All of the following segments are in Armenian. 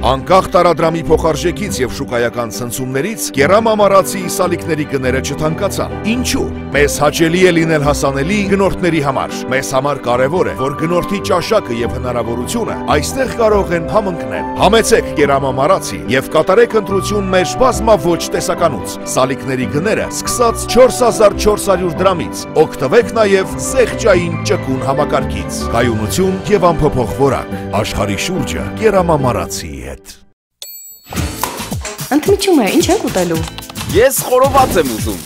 Անկախ տարադրամի փոխարժեքից եւ շուկայական ցնցումներից կերամամարացի սալիկների գները չթանկացան։ Ինչու՞։ Մեզ հաճելի է լինել հասանելի գնորդների համար։ Մեզ համար կարևոր է, որ գնորդի ճաշակը եւ հնարավորությունը այստեղ կարող են համընկնել։ Համեցեք կերամամարացի եւ կատարեք ընտրություն մեր բազմաոճ տեսականուց։ Սալիկների գները սկսած 4400 դրամից։ Օգտվեք նաեւ զեղչային ճկուն համակարգից։ Կայունություն եւ անփոփոխ որակ։ Աշխարհի շուրջը կերամամարացի հետ։ Ընդմիջում է, ինչ եք ուտելու։ Ես խորոված եմ ուզում։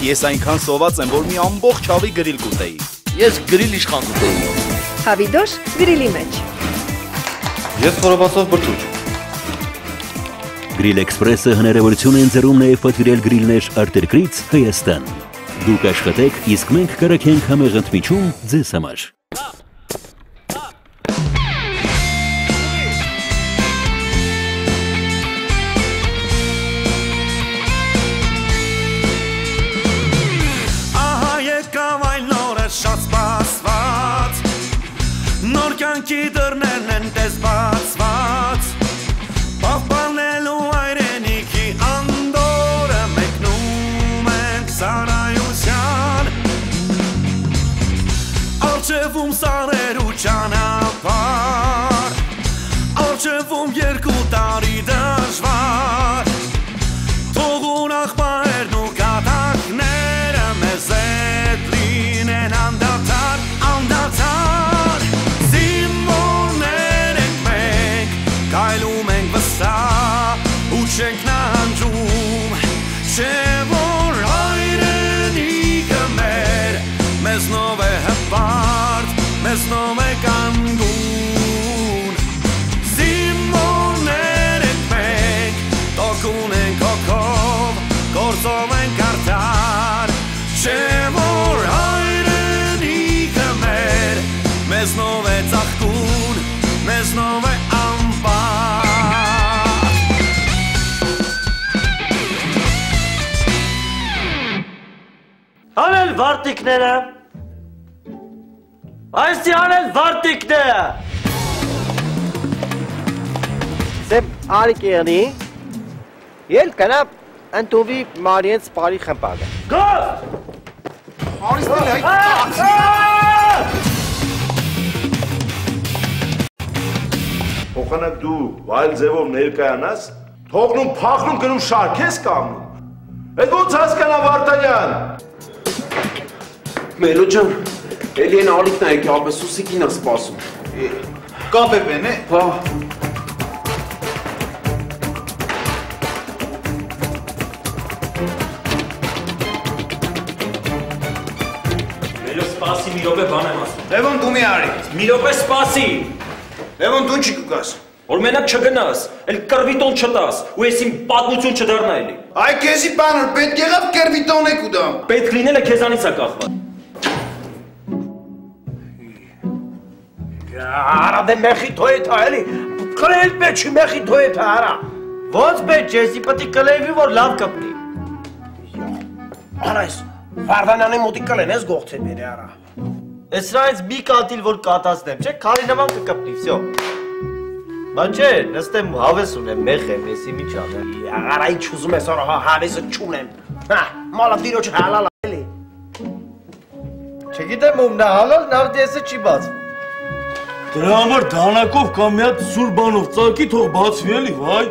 Ես այնքան սոված եմ, որ մի ամբողջ հավի գրիլ կուտեի։ Ես գրիլ իշխան կուտեի։ Հավիդոշ գրիլի մեջ։ Ես խորովածով բրդուճ։ Գրիլ Էքսպրեսը հնարավորություն է ընձեռում նաև պատվիրել գրիլներ արտերկրից Հայաստան։ Դուք աշխատեք, իսկ մենք կրակենք համեղ ընդմիջում ձեզ համար։ Շատ սպասված, նոր կյանքի դռներն են տես բացված, պահպանելու հայրենիքի անդորը մեկնում ենք սարայության, առջևում սարեր ու ճանապարհ, առջևում 2 տարի դժվար, թող ուրախ պահերն ու կատակները մեզ հետ լինեն անդադար, անդադար, զինվորներ ենք մենք, կայլում ենք վստահ ու չենք նահանջում, չէ որ հայրենիքը մեր, մեզնով է հպարտ, մեզնով է կանգուն, զինվորներ ենք մենք, տոկուն ենք հոգով, գործով ենք արդար, չէ որ հայրենիքը մեր, մեզնով է ծաղկուն, մեզնով է անպար։ Անել վարտիկները, այսի անել վարտիկները։ Սեբ արիք եղնի, ել կնա ընտովի մարիենց պարի խմպագը։ Գոս! Փոխանակ դու վայել ձևով ներկայանաս, թողնում փախնում գնում շարք ես կամնում։ Այդ ոնց հասկանա Վարդանյան։ Մելո ջան, էլի են ալիքն ա եկի, ապես ուսիկին ա սպասում։ Կապեպեն է։ Հա։ Մելո սպասի մի րոպե բան եմ ասում։ Լևոն դու մի արի։ Մի րոպե սպասի։ Լևոն դու չի կուկաս։ Որ մենակ չգնաս, էլ կրվիտոն չտաս, ու ես իմ պատմություն չդառնա էլի։ Այ քեզի բանոր պետք եղավ կերվիտոն եք ուտամ։ Պետք լինելը քեզանից է կախված։ Արա դե մեխի թոյեթա էլի, կրել պեչի մեխի թոյեթա արա։ Ոնց պեչ եսի պտի կլեվի, որ լավ կպնի։ Արա ես, Վարդանյանի մոտի կլեն ես գողցե բերի արա։ Ես սրանից մի կատիլ որ կատացնեմ, չէ, քարի նման կկպնի, վсё։ Բան չէ, նստեմ հավես ունեմ, մեխ եմ, եսի մի չանեմ։ Արա ինչ ուզում ես արա հավեսը չունեմ։ Հա, մալա դիրոջ հալալ էլի։ Չգիտեմ ում նա հալալ, նավդ եսը չի բացվում։ Դրա համար դանակով կամ մի հատ սուր բանով ծակի թող բացվի էլի, վայ։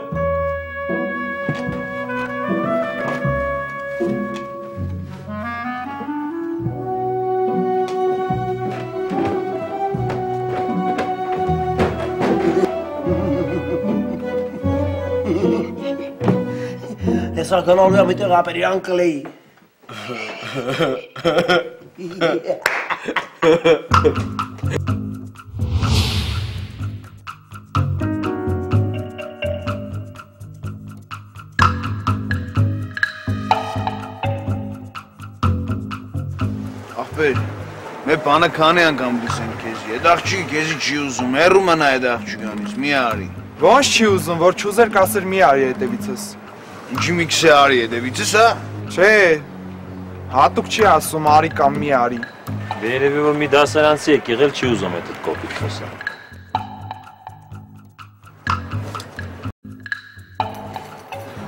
Հեսա գնալու եմ իտեղ ապերի անկլեի։ Ախպեր, մեր բանը քանի անգամ լսենք քեզի, այդ աղջիկը քեզի չի ուզում, հեռու մնա այդ աղջկանից, մի արի։ Ոնց չի ուզում, որ չուզեր կասեր մի արի հետևիցս։ Ինչի մի քսե արի հետևիցս, հա։ Չէ, հատուկ չի ասում արի կամ մի արի։ Երևի որ մի դասարանցի եք եղել չի ուզում այդ կոպիտ խոսալ։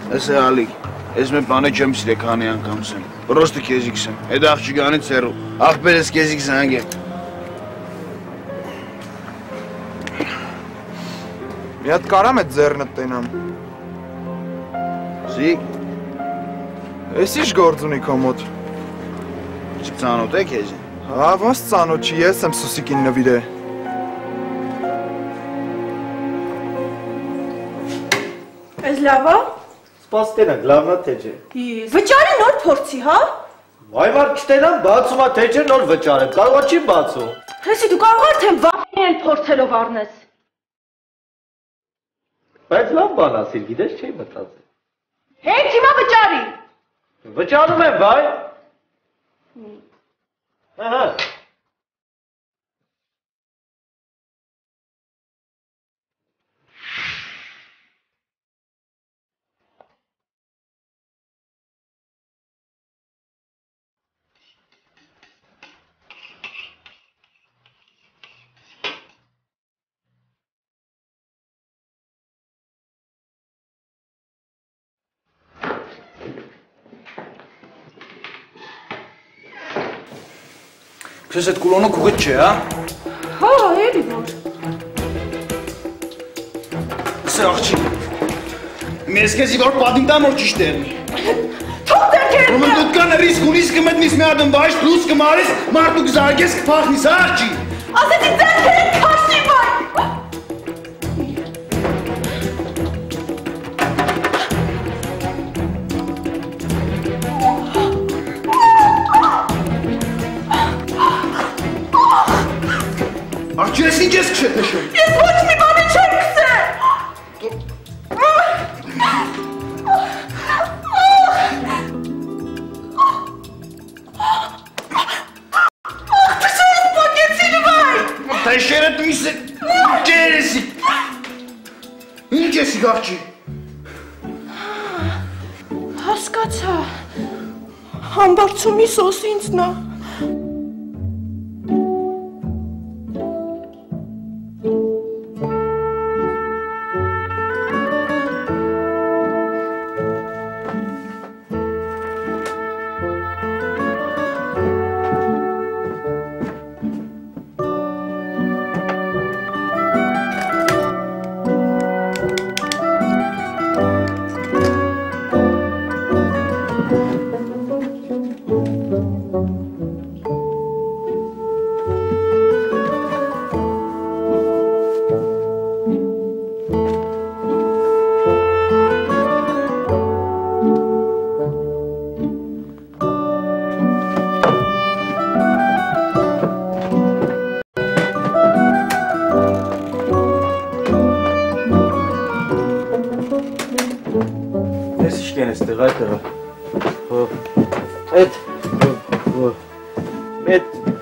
Ես է ալիկ, ես մեր բանը չեմ սիրե քանի անգամ սեմ, պրոստը կեզիքս եմ, հետ աղջիկանից հեռու, աղբեր ես կեզիքս հանգեր։ Մի հատ կարամ էտ ձեռնդ տենամ։ Զիկ։ Ես ինչ գործ ունի քո մոտ։ Չծանոթ է քեզ։ Հա, ոնց ծանոթ չի, ես եմ Սուսիկին նվիրե։ Էս լավ է։ Սպաս տենանք, լավն է թե չէ։ Վճարի նոր փորձի, հա։ Վայ վար չտենամ, բացում է թե չէ նոր վճարեմ, կարող է չի բացում։ Հեսի դու կարող ես թե վախի էլ փորձելով առնես։ Բայց լավ բան ասիր, գիտես չէի մտածել։ Հենց հիմա վճարի։ Վճարում եմ, վայ։ Ահա։ Քեզ այդ կուլոնը քուղիդ չէ, հա? Հա, էլի որ։ Սե աղջիկ, մեզ քեզի որ պատին տամ որ ճիշտ է։ Թող դերքեր։ Ուրեմն դու կան ռիսկ ունիս կմտնիս մի հատ ընվայր, պլյուս կմարիս, մարդու կզարգես կփախնիս, հա աղջիկ։ Ասեցի դերքեր քաշի վայ։ Աղջի ես ինչ ես քշետ նշում։ Ես ոչ մի բանի չեմ քսել։ Թշել պակեցին վայ։ Թշերդ միս է, ջերեսի։ Ինչ եսի աղջի։ Հասկացա։ Համբարձումի սոս ինձն է։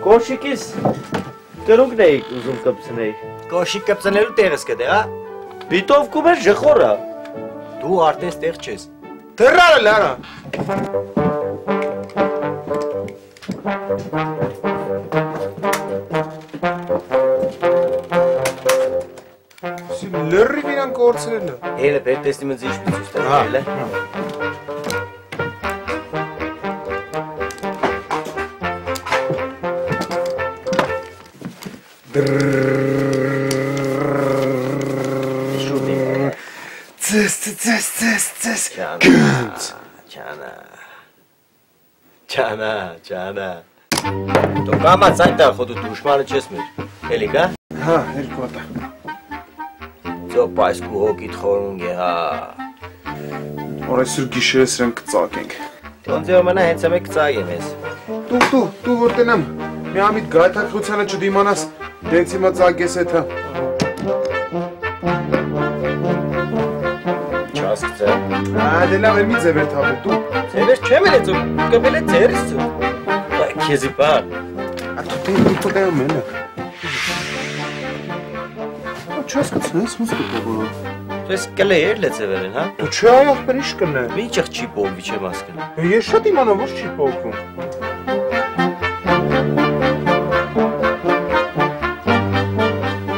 Կոշիկիս կրունկն էիք ուզում կպցնեի։ Կոշիկ կպցնելու տեղս կդե, հա։ Բիտովկում ես ժխորա։ Դու արդեն ստեղ չես։ Դրարը լարա։ Լրիվ իրան կորցրել է։ Հելը բեր տեսնի մնձի ինչ պիցուս տեղ էլ է։ Ձես։ Չանա։ Դու կամաց այնտեղ խոդու դուշմանը չես մեր, էլի կա։ Հա, երկու հատա։ Ձո պայսկու հոգիտ խորունգ է, հա։ Օրեսուր գիշերը սրեն կծակենք։ Տոնձի ոմենա հենց եմ է կծայեմ ես։ Դու որ տենամ, մի ամիտ գայթակրությանը չդիմանաս, դենց հիմա ծագես էթա։ Չասկծե։ Դե լավ էլ մի ձևեր թավել, դու։ Ձևեր չեմ էլ էծու, կվել է ձերիս ծու։ Քեզի պար։ Դու տենամ են է։ Չասկծնես, ոնց կտողորը։ Դու ես կլեեր լե ձևեր են, հա։ Դու չէ այ աղբեր ինչ կնե։ Մինչեղ չի պովվի չեմ ասկն։ Ես շատ իմանամ, ոչ չի պովվում։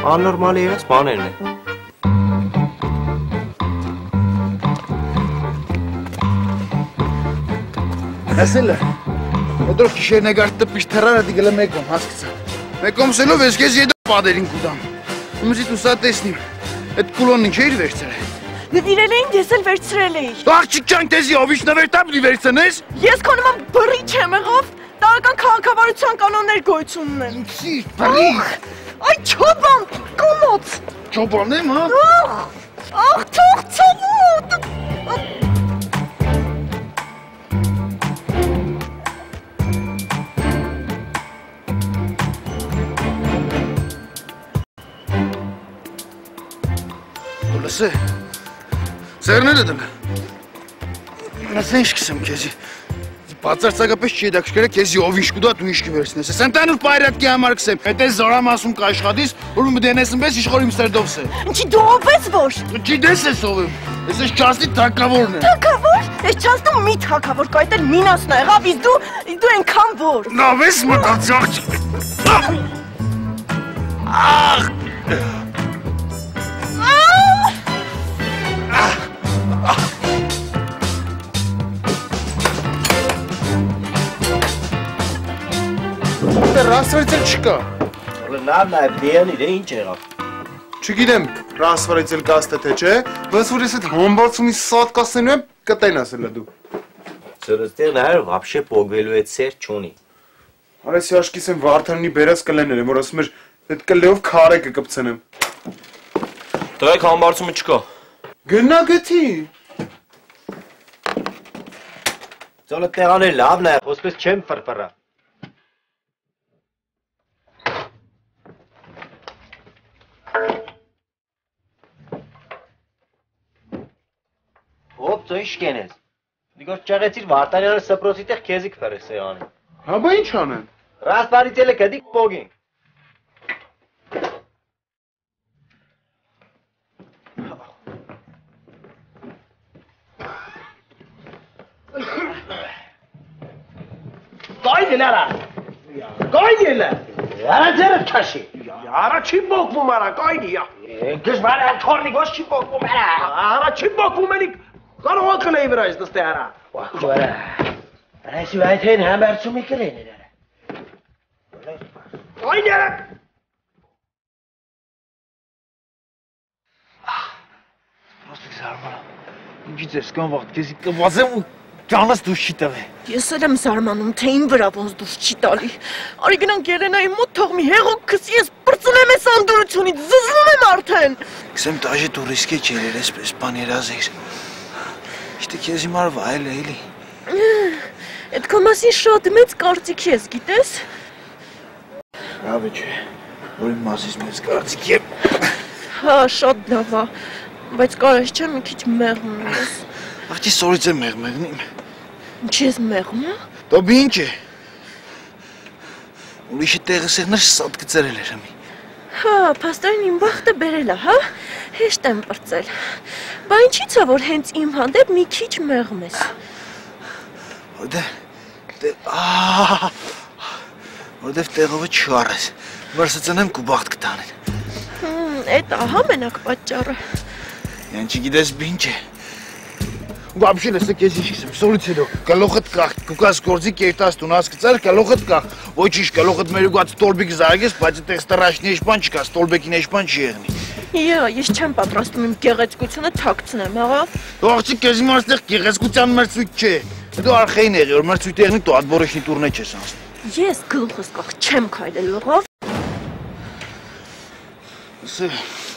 Աննորմալի եղած բաներն է։ Ասել է։ Ոտրով քիշերն եկար տպիշ թռարը դիգել է մեկում, հասկացա։ Մեկում սելով ես քեզ եդո պատերին կուտամ։ Ումզի դու սա տեսնիմ։ Այդ կուլոնն ինչ էիր վերցրել։ Նվիրել էին, ես էլ վերցրել էի։ Աղջիկ ջան, տեզի ովիշ նվերտապ դի վերցնես։ Ես քո նման բռի չեմ եղավ։ Տարական քաղաքավարության կանոններ գոյություն ունեն։ Ինչի՞ բռի։ Այ չոբան, կոմոց։ Չոբան եմ, հա։ Ախ, թող ցավոտ։ Լսե, սերները դնը, լսե ինչ կսեմ կեզի, բացարցակապես չի եդակշկերը կեզի ով ինչ կուդա դու ինչ կվերցնես, ես ընտանուր պայրատկի համար կսեմ, հետ ես զորամասում կաշխատիս, որ ու մդենեսն պես իշխոր իմ սերդով սե։ Ինչի դու ով ես որ։ Չի դես ես ով եմ, ես ես չասնի թակավորն եմ։ Թակավոր, ես չասնում մի թակավոր կայտ էլ մինասն է եղավ, իս դու ենքան որ։ Լավ ես մտած աղջիկ։ Ռասվարիցել չկա։ Լավ նայ բիան իրե ինչ եղավ։ Չգիտեմ, ռասվարիցել կաստը թե չէ, բայց որ ես այդ համբարձումի սատ կասնելու եմ, կտայն ասել դու։ Սրստեղ նայր вообще պոգվելու այդ սեր չունի։ Արես աշկիս եմ Վարդանյանի բերած կլեներ եմ, որ ասում էր, այդ կլեով քարե կկպցնեմ։ Տղեկ համբարձումը չկա։ Գնա գթի։ Ծոլը տեղաներ լավն է, ոսպես չեմ ֆրֆրա։ Հոպ ծո ինչ կենես։ Դիգոս ճաղեցիր Վարդանյանը սպրոցի տեղ քեզի կփրես սեղանին։ Հա բա ինչ անեն։ Ռասպարիցելը կդիկ պոգին։ Գայն ելա։ Գայն ելա։ Արա ձերը քաշի։ Արա չի բոկվում արա գայնի յա։ Գժվարը թորնի գոս չի բոկվում արա։ Արա չի բոկվում էլի։ Կարող ակլեի վրա ես դստե արա։ Ջորա։ Այսի այդեն համարցումի կլեն արա։ Գայն ելա։ Просто զարմանում։ Ինչի՞ ես կան վաղ քեզի կվազեմ ու ջանս դուրս չի տվե։ Ես էլ եմ զարմանում, թե իմ վրա ոնց դուրս չի տալի։ Արի գնանք Ելենայի մոտ, թող մի հեղուկ քսի, ես բրծունեմ այս անդորությունից, զզվում եմ արդեն։ Քսեմ դաժե դու ռիսկե չերել էսպես բան երազիր։ Իշտե քեզ հիմար վայել է էլի։ Այդ քո մասին շատ մեծ կարծիք ես, գիտես։ Լավ է չէ, որ իմ մասից մեծ կարծիք է։ Հա, շատ լավ է, բայց կարես չէ մի քիչ մեղմ ես։ Աղջի սորից եմ մեղմեղնիմ։ Ինչ ես մեղմ, հա։ Տոբի ինչ է։ Ուրիշի տեղը սեղներ սատ գծերել էր հմի։ Հա, պաստորին իմ բախտը բերել է, հա։ Հեշտ եմ պրծել։ Բա ինչի՞ց է, որ հենց իմ հանդեպ մի քիչ մեղմ ես։ Որտեվ տեղովը չար ես։ Վարսացնեմ կու բախտ կտանեն։ Էդ ահա մենակ պատճառը։ Յան չգիտես բինչ է։ Вообще լսը քեզ ինչ կսեմ, սորից հետո գլոխդ կախ, կուկաս գործի կերտած տուն հասկացար, գլոխդ կախ։ Ոչինչ, գլոխդ մեր ուղած ստորբիկ զարգես, բայց այդտեղ ստրաշնի էշպան չկա, ստորբեկին էշպան չի եղնի։ Յա, ես չեմ պատրաստում իմ գեղեցկությունը թաքցնեմ, աղա։ Դու աղջիկ քեզ իմ այստեղ գեղեցկության մրցույթ չէ։ Դու արխեին եղի, որ մրցույթ եղնի, դու ադբորեշնի տուրնե չես անցնում։ Ես գլուխս կախ չեմ քայլելու, աղա։ Սա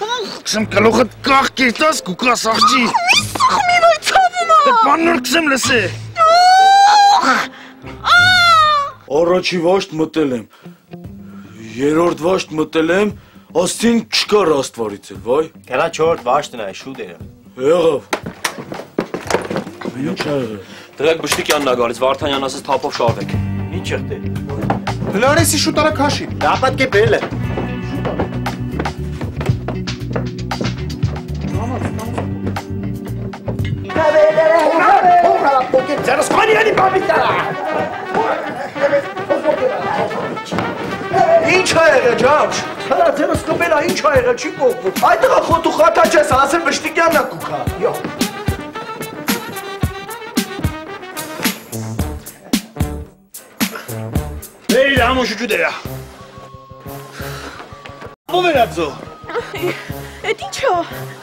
Քսեմ գլոխդ կախ կերտած, կուկաս աղջի։ Սախմի վայ ցավում է։ Դե բաննոր քսեմ լսե։ Առաջի վաշտ մտել եմ, երորդ վաշտ մտել եմ, աստին չկար աստվարից էլ, վայ։ Գնա չորդ վաշտն է, շուտ էր։ Եղավ։ Ինչ ա եղել։ Դրեք բշտիկյանն ա գալիս, Վարդանյան ասես թափով շարվեք։ Ինչ եղտե։ Հլարեսի շուտ արա քաշի։ Դա պետք է բերել է։ Ինչ ա եղել ջանջ։ Հələ ձերս կպել ա ինչ ա եղել, չի կողվում։ Այդ տղա խոտու խաթա չես ասել Բշտիկյանն ա կուքա։ Յո։ մոշուճու դերա։ Ո՞վ երածո։ Էդ ի՞նչա։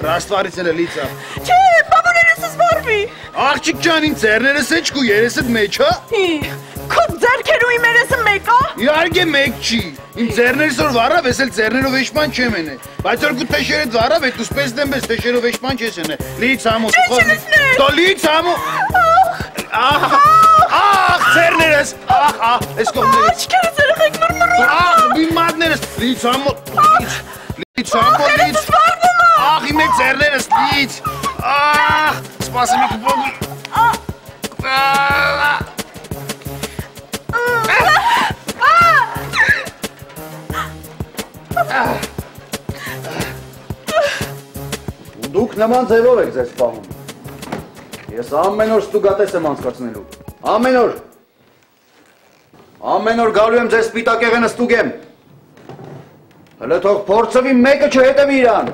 Ռաստվարից էլ լիցա։ Չէ, բաբաներս զբարվի։ Աղջիկ ջան, ինձ ձեռներս էջք ու երեսդ մեջ, հա։ Քո ձեռքերու իմ երեսը մեկ է։ Իհարկե մեկ չի։ Իմ ձեռներս որ վառավ, ես էլ ձեռներով էջման չեմ ենե։ Բայց որ գուտ թեշերդ վառավ, այդ ուսպես դեմպես թեշերով էջման չես ենե։ Լից համո։ Դո լից համո։ Ահ, ձեռներս։ Ահ, այս կողմերից։ Աչքերս երեխեք մրմռում։ Ահ, իմ մատներս։ Լից համո։ Լից համո, լից։ Ահ, իմ ձեռներս լից։ Ահ, սպասի մի կփոք։ Դուք նման ձևով եք ձեզ պահում։ Ես ամեն օր ստուգատես եմ անցկացնելու։ Ամեն օր գալու եմ ձեր սպիտակ եղենը ստուգեմ։ Հələ թող փորձվի մեկը չհետևի իրան։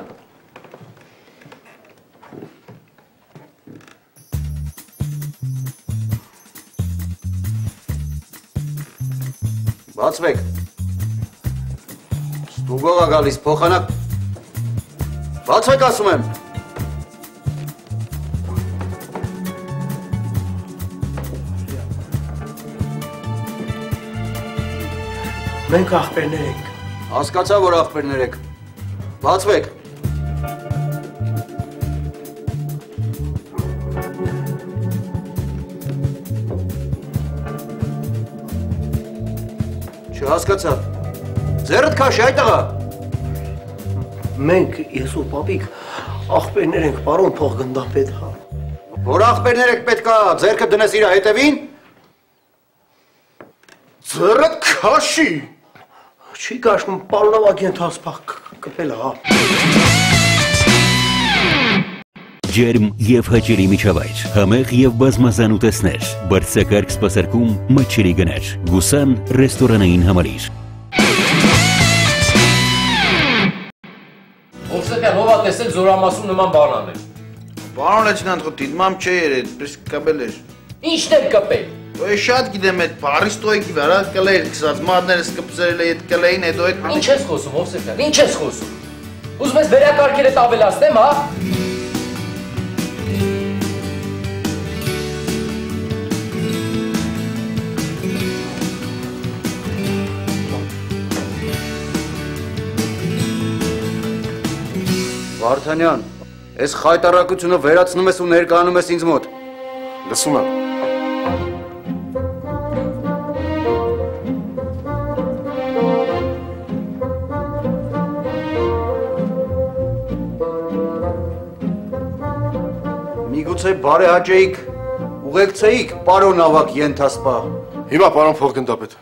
Բացվեք։ Ստուգողա գալիս փոխանակ։ Բացվեք ասում եմ։ Մենք աղբերներ ենք։ Հասկացա, որ աղբերներ եք։ Բացվեք։ Չհասկացա։ Ձեռդ քաշի այդ աղա։ Մենք, ես ու պապիկ, աղբերներ ենք, պարոն փոխգնդապետ, հա։ Որ աղբերներ եք պետքա ձեռքը դնես իրա հետևին։ Ձեռդ քաշի։ Չի կաշում, պարոն ավագենտ հասպախ կպել, հա։ Ջերմ և հաճելի միջավայր, համեղ և բազմազան ուտեսներ, բարձրակարգ սպասարկում, մատչելի գներ, Գուսան ռեստորանային համալիր։ Ովսեթյան, ով ա տեսել զորամասում նման բան անել։ Պարոն լեյտենանտ, դիտմամ չէ երեդ, պես կապել էր։ Ինչն էր կպել։ Ես շատ գիտեմ այդ բարիստոյի վրա կլեյր կսած մատներս կպցրել է այդ կլեյին հետո այդ Ինչ ես խոսում, Ովսեթյան, ինչ ես խոսում։ Ուզում ես վերակարգերդ ավելացնեմ, հա։ Վարդանյան, այս խայտարակությունը վերացնում ես ու ներկայանում ես ինձ մոտ։ Լսում եմ։ Միգուցե բարեհաճեիք, ուղեկցեիք, պարոն ավագ ենթասպա։ Հիմա պարոն փոխգնդապետ։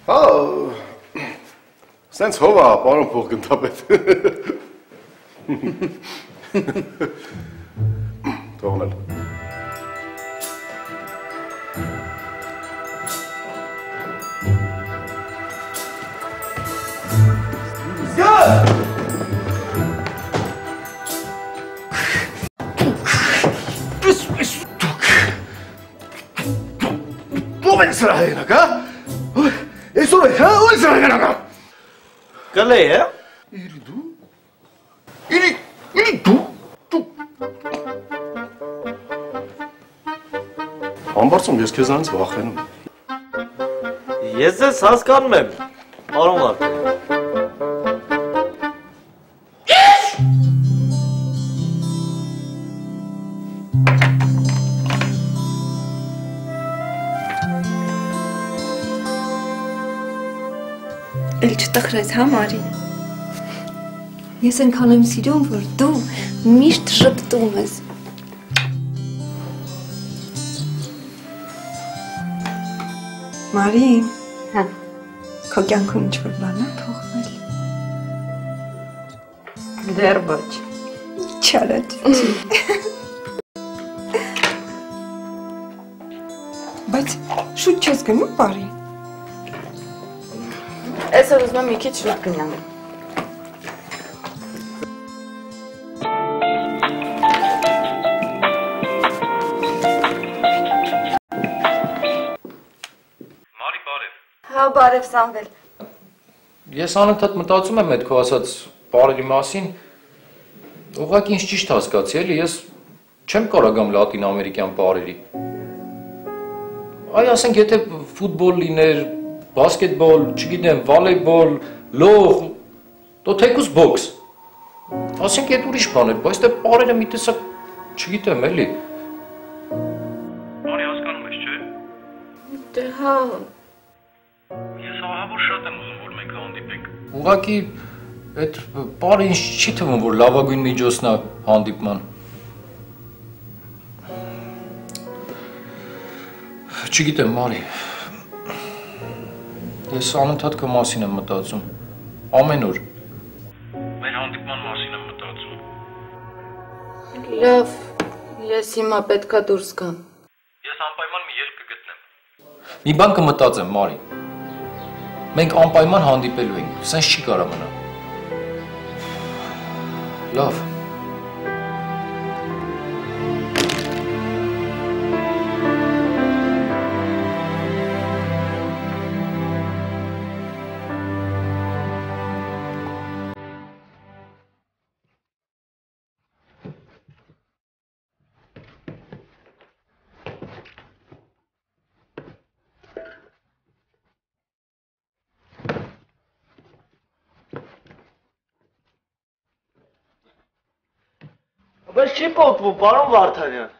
Հա, սենց հով է, պարոն փոխգնդապետ։ Թողնել։ Ո՞վ է սրա հենակ, հա։ Այսօր է, հա, ո՞վ է սրա հենակ։ Կլեյ է։ Իրի դու։ Իրի դու։ Ամբարձում ես քեզանից վախենում։ Ես ես հասկանում եմ, պարոն Վարդանյան։ չտխրես, հա Մարի։ Ես այնքան եմ սիրում, որ դու միշտ շպտում ես։ Մարի, հա, քո կյանքում ինչ-որ բան է փոխվել։ Դեռ ոչ։ Չարաճճի։ Բայց շուտ չես գնում, բարի։ Այսօր ուզում եմ մի քիչ շուտ գնամ։ Հա, բարև Սամվել։ Ես անընդհատ մտածում եմ այդ քո ասած բառերի մասին, ուղղակի ինձ ճիշտ հասկացի, էլի, ես չեմ կարող գամ լատին ամերիկյան բառերի։ Այ ասենք, եթե ֆուտբոլ լիներ, բասկետբոլ, չգիտեմ, վոլեյբոլ, լող, դո թեկուզ բոքս։ Ասենք, այդ ուրիշ բան էր, բայց դե բառերը մի տեսակ չգիտեմ, էլի։ Բարի հասկանում ես, չէ՞։ Դե հա։ Ես ահավոր շատ եմ ուզում, որ մենք հանդիպենք։ Ուղղակի այդ բառը ինձ չի թվում, որ լավագույն միջոցն է հանդիպման։ Չգիտեմ, Մարի։ Ես անընդհատ քո մասին եմ մտածում։ Ամեն օր։ Մեր հանդիպման մասին եմ մտածում։ Լավ, ես հիմա պետքա դուրս գամ։ Ես անպայման մի երկ կգտնեմ։ Մի բան կմտածեմ, Մարի։ Մենք անպայման հանդիպելու ենք, սենց չի կարա մնա։ Լավ։ Բայց չի պոկվում, պարոն Վարդանյան։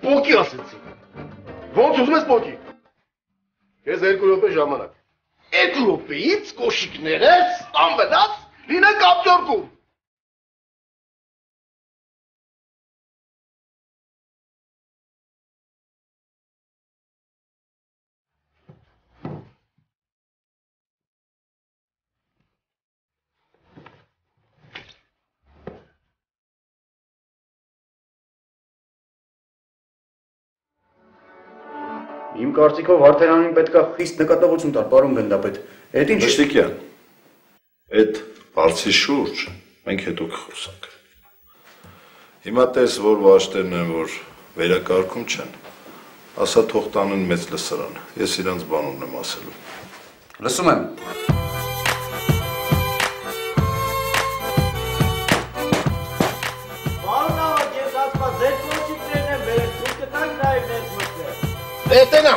Պոկի ասեցի։ Ոնց ուզում ես պոկի։ Ես 2 րոպե ժամանակ։ 2 րոպեից կոշիկներս ստանվելած լինեն կապտորկում։ Իմ կարծիքով Վարդանյանին պետք է խիստ նկատողություն տալ, պարոն գնդապետ։ Էդ ինչ։ Մշտիկյան, այդ հարցի շուրջ մենք հետո կխոսանք։ Հիմա տես, որ վաշտերն են, որ վերակարգում չեն, ասա թող տանեն մեծ լսարան, ես իրանց բանումն եմ ասելու։ Լսում եմ։ Պարոն ավագ, ես ասպա, ձեր կոչիկներն են վերել, դուք կտանք նաև ներս մտնել։ Էտենա։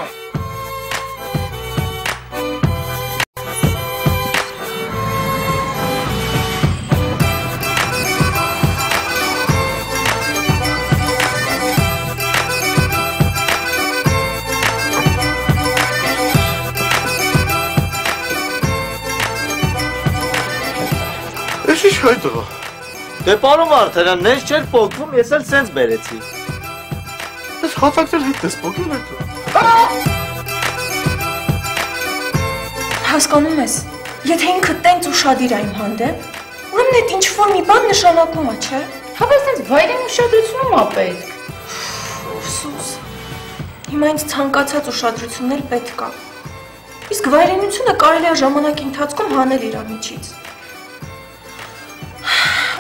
Ես ինչ հայտղա։ Դե պարոն Վարդանյան, նենց չէր պոկվում, ես էլ սենց բերեցի։ Ես հատակներ հետ ես պոկել այդ։ Հասկանում ես, եթե ինքը տենց ուշադիր է իմ հանդեպ, ուրեմն այդ ինչ-որ մի բան նշանակում է, չէ՞։ Հա, բայց տենց վայրեն ուշադրությունում է պետք։ Ուսուս։ Հիմա ինձ ցանկացած ուշադրություններ պետք է։ Իսկ վայրենությունը կարելի է ժամանակի ընթացքում հանել իր միջից։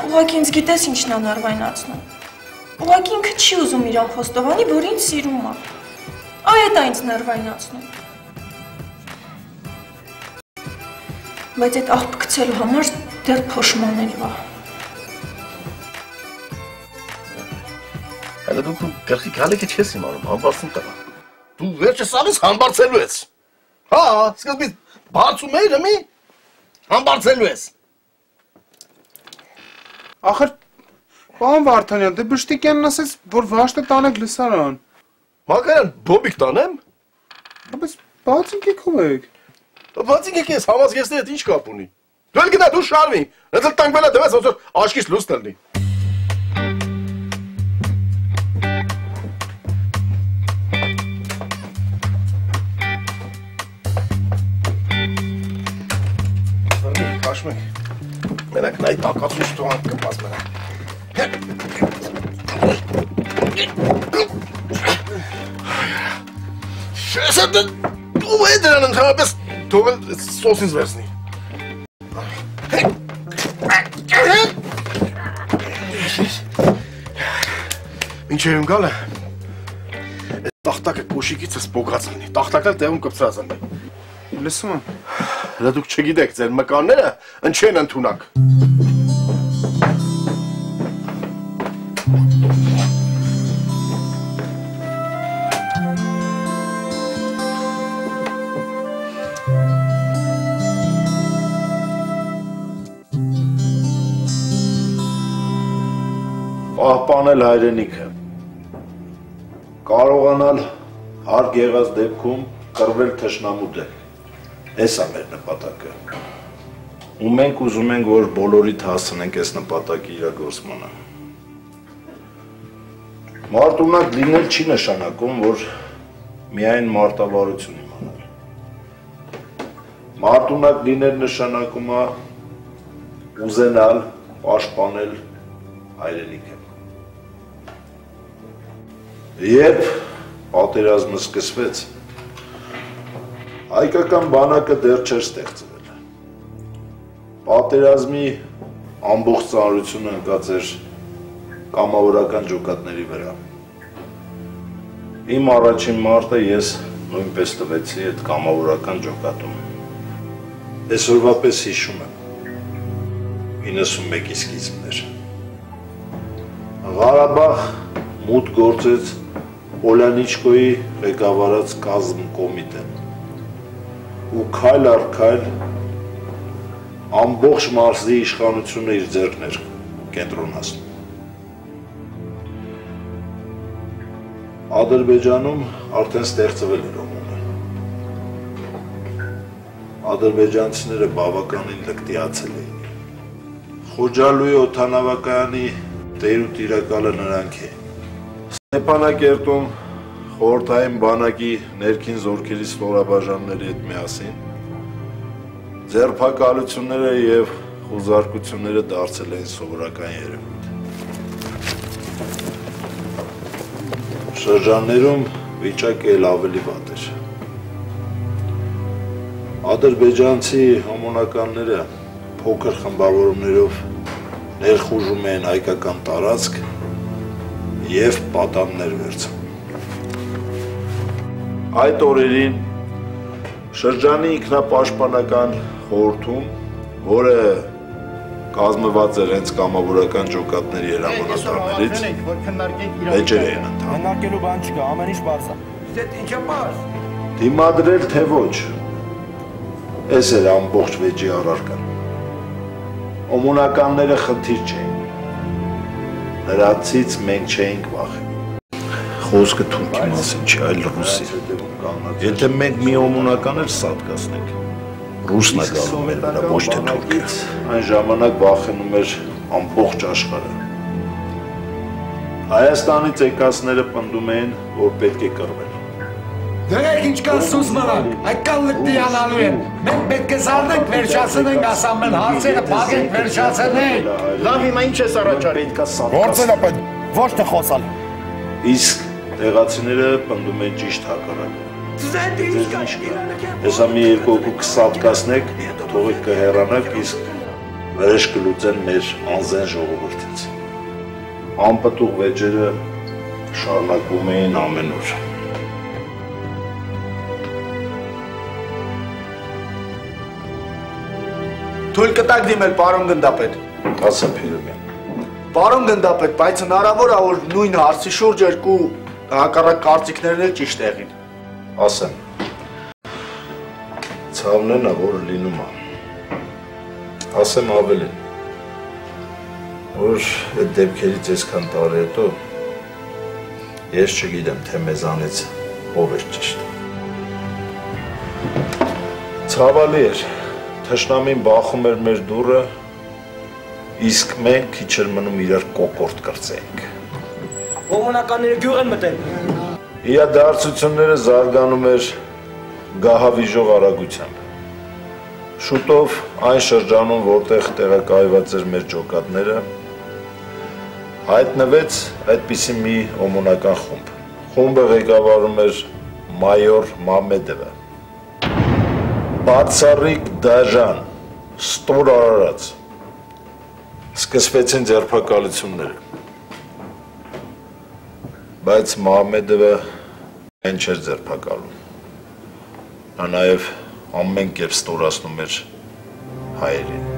Ուղղակի ինձ գիտես ինչն է նարվայնացնում։ Ուղղակի ինքը չի ուզում իրան խոստովանի, որ ինձ սիրում է։ Այդ է ինձ նարվայնացնում։ Բայց այդ աղբ գցելու համար դեռ փոշմանելու է։ Հələ դու գլխի գալիքը չես իմանում, համբարձում տղա։ Դու վերջս ալիս համբարձելու ես։ Հա, սկզբից բացում էիր, մի համբարձելու ես։ Ախր, պարոն Վարդանյան, դե Բշտիկյանն ասեց, որ Վաշտը տանեք լսարան։ Մակարյան, բոբիկ տանեմ։ Բայց բացինք եք ով եք։ Բացի քեզ համազգեստի հետ ինչ կապ ունի։ Դու էլ գնա դու շարվի։ Դա տանկ մելա դվես ոնց որ աշկից լույս տնի։ Քաշմեք։ Մենակ նայ տակածուց տոհան կպած մենակ։ Շեսը դու է դրան ընդհանրապես թողել սոսինս վերցնի։ Մինչև իմ գալը, այդ տախտակը կոշիկիցս պոկած լինի, տախտակը տեղում կպցրած լինի։ Լսում եմ։ Հլա դուք չգիտեք, ձեր մկանները ընչեն ընդունակ։ Պահպանել հայրենիքը, կարողանալ հարկ եղած դեպքում կռվել թշնամու դեմ, էս է մեր նպատակը, ու մենք ուզում ենք, որ բոլորիդ հասցնենք այս նպատակի իրագործմանը։ Մարտունակ լինել չի նշանակում, որ միայն մարտավարություն իմանալ։ Մարտունակ լինել նշանակում է ուզենալ, պաշտպանել հայրենիքը։ Երբ պատերազմը սկսվեց, հայկական բանակը դեռ չէր ստեղծվել։ Պատերազմի ամբողջ ծանրությունը ընկած էր կամավորական ջոկատների վրա։ Իմ առաջին մարտը ես նույնպես տվեցի այդ կամավորական ջոկատում։ Այսօրվա պես հիշում եմ 91-ի սկիզբներ։ Ղարաբաղ մուտք գործեց Պոլյանիչկոյի ղեկավարած կազմ կոմիտեն ու քայլ առ քայլ ամբողջ մարզի իշխանությունը իր ձեռքն էր կենտրոնացնում։ Ադրբեջանում արդեն ստեղծվել էր ՕՄՈՆ-ը։ Ադրբեջանցիները բավականին լկտիացել էին։ Խոջալույի օդանավակայանի տեր ու տիրակալը նրանք էին։ Ստեփանակերտում խորհրդային բանակի ներքին զորքերի ստորաբաժանների հետ միասին ձերբակալությունները եւ խուզարկությունները դարձել էին սովորական երևույթ։ Շրջաններում վիճակը էլ ավելի վատ էր։ Ադրբեջանցի հոմոնականները փոքր խմբավորումներով ներխուժում էին հայկական տարածք և պատաններ վերցնում։ Այդ օրերին շրջանի ինքնապաշտպանական խորհրդում, որը կազմված էր հենց կամավորական ջոկատների հրամանատարներից, վեճեր էին ընթանում։ Հնարկելու բան չկա, ամեն ինչ պարզ է։ Ինչ է պարզ։ Դիմադրել թե ոչ, էս էր ամբողջ վեճի առարկան։ Օմոնականները խնդիր չէին։ Նրանցից մենք չէինք վախենում։ Խոսքը թուրքի մասին չի, այլ ռուսի։ Եթե մենք մի օմոնական էլ սատկացնենք, ռուսն է գալու մեր վրա, ոչ թե թուրքը։ Այն ժամանակ վախենում էր ամբողջ աշխարհը։ Հայաստանից եկածները պնդում էին, որ պետք է կռվել։ Դրեք ինչ կան սուս մնանք, այդքան լկտիանալու են, մենք պետք է զարնենք վերջացնենք ասամեն հարցերը, պագենք վերջացնենք։ Լավ հիմա ինչ ես առաջարի։ Գործել է պետք, ոչ թե խոսալ։ Իսկ տեղացիները պնդում են ճիշտ հակառակը։ Հեսա մի երկու հոգու կսատկացնեք, թողեք կհեռանաք, իսկ վրեժ կլուծեն մեր անզեն ժողովրդից։ Անպտուղ վեճերը շարունակվում էին ամեն օր։ Թույլ կտակ դիմել, պարոն գնդապետ։ Ասա Փիրոմյան։ Պարոն գնդապետ, բայց հնարավոր է, որ նույն հարցի շուրջ երկու հակառակ կարծիքներն էլ ճիշտ եղին։ Ասեմ։ Ցավն է, որ լինում է։ Ասեմ ավելին, որ այդ դեպքերից այսքան տարի հետո ես չգիտեմ, թե մեզանից ով էր ճիշտ։ Ցավալի էր, թշնամին բախում էր մեր դուռը, իսկ մենք քիչ էր մնում իրար կոկորտ կրծեինք։ Ոմոնականները գյուղ են մտել։ Իրադարձությունները զարգանում էր գահավիժող արագությամբ։ Շուտով այն շրջանում, որտեղ տեղակայված էր մեր ջոկատները, հայտնվեց այդպիսի մի ոմոնական խումբ։ Խումբը ղեկավարում էր մայոր Մամեդովը։ Բացառիկ դաժան, ստոր արարած։ Սկսվեցին ձերբակալությունները։ Բայց Մամեդովը այն չէր ձերբակալում։ Նա նաև ամեն կերպ ստորացնում էր հայերին։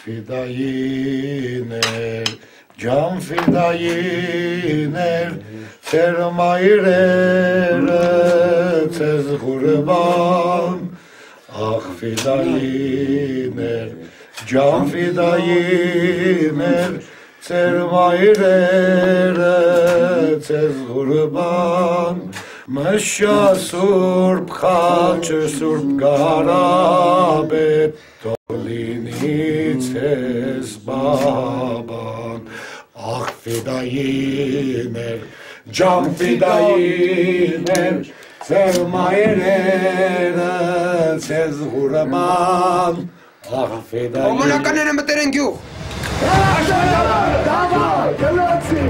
Ֆիդայիներ, ջան ֆիդայիներ, ծեր մայրերը ծեզ ղուրբան, ախ ֆիդայիներ, ջան ֆիդայիներ, ծեր մայրերը ծեզ ղուրբան, մշա սուրբ խաչը սուրբ գարաբետ, Լինից ես բաբան, ախ ֆիդայիներ, ջան ֆիդայիներ, ծեր մայրերը ծեզ ղուրբան, ախ ֆիդայիներ։ Ոմոնականները մտել են գյուղ։ Դավա, գնացի։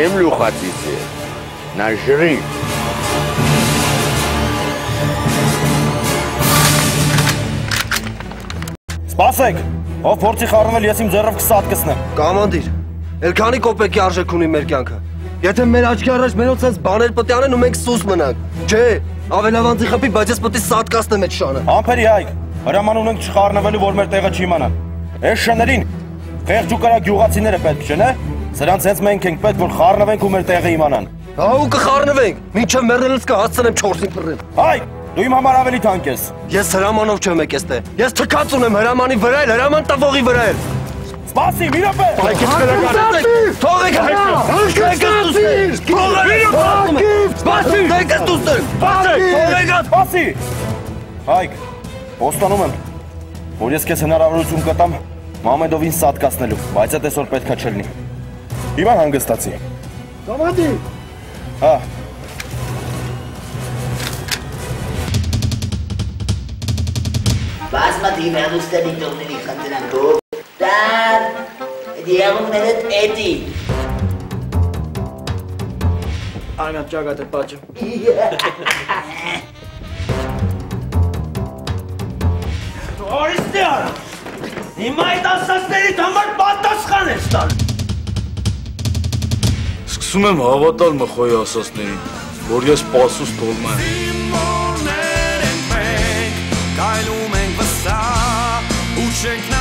Землю хотите? Нажри. Սպասեք, ով փորձի խառնվել, ես իմ ձեռով 20 հատ կսնեմ։ Կամանդիր, էլ քանի կոպեկի արժեք ունի մեր կյանքը։ Եթե մեր աչքի առաջ մենոց այս բաներ պետք է անեն ու մենք սուս մնանք։ Չէ, ավելավանձի խփի, բայց ես պետք է սատկացնեմ այդ շանը։ Ամփերի հայք, հրաման ունենք չխառնվելու, որ մեր տեղը չի իմանան։ Այս շներին խեղճ ու կարա գյուղացիները պետք չեն, է։ Սրանց հենց մենք ենք պետք, որ խառնվենք ու մեր տեղը իմանան։ Հա ու կխառնվենք, մինչև մեռնելս կհասցնեմ 4-ին փռեմ։ Հայ, դու իմ համար ավելի թանկ ես։ Ես հրամանով չեմ եկես տե։ Ես թքած ունեմ հրամանի վրա էլ, հրաման տվողի վրա էլ։ Սպասի, մի րոպե։ Թողեք Սպասի։ Հայք, ոստանում եմ, որ ես քեզ հնարավորություն կտամ Մամեդովին սատկացնելու, բայց այդ այսօր պետքա չլինի։ Հիմա հանգստացի։ Կամանդիր։ Հա։ Բազմաթիվ հեռուստերի տողների խնդրանքով դար դիաղումներդ էդի։ Այնա ճագատ է պաճը։ Օրիստի արա, հիմա այդ ասացներիդ համար պատասխան ես տալ։ Սկսում եմ հավատալ մխոյի ասացներին, որ ես պասուս տոլմա եմ։ Կայլում հիշենք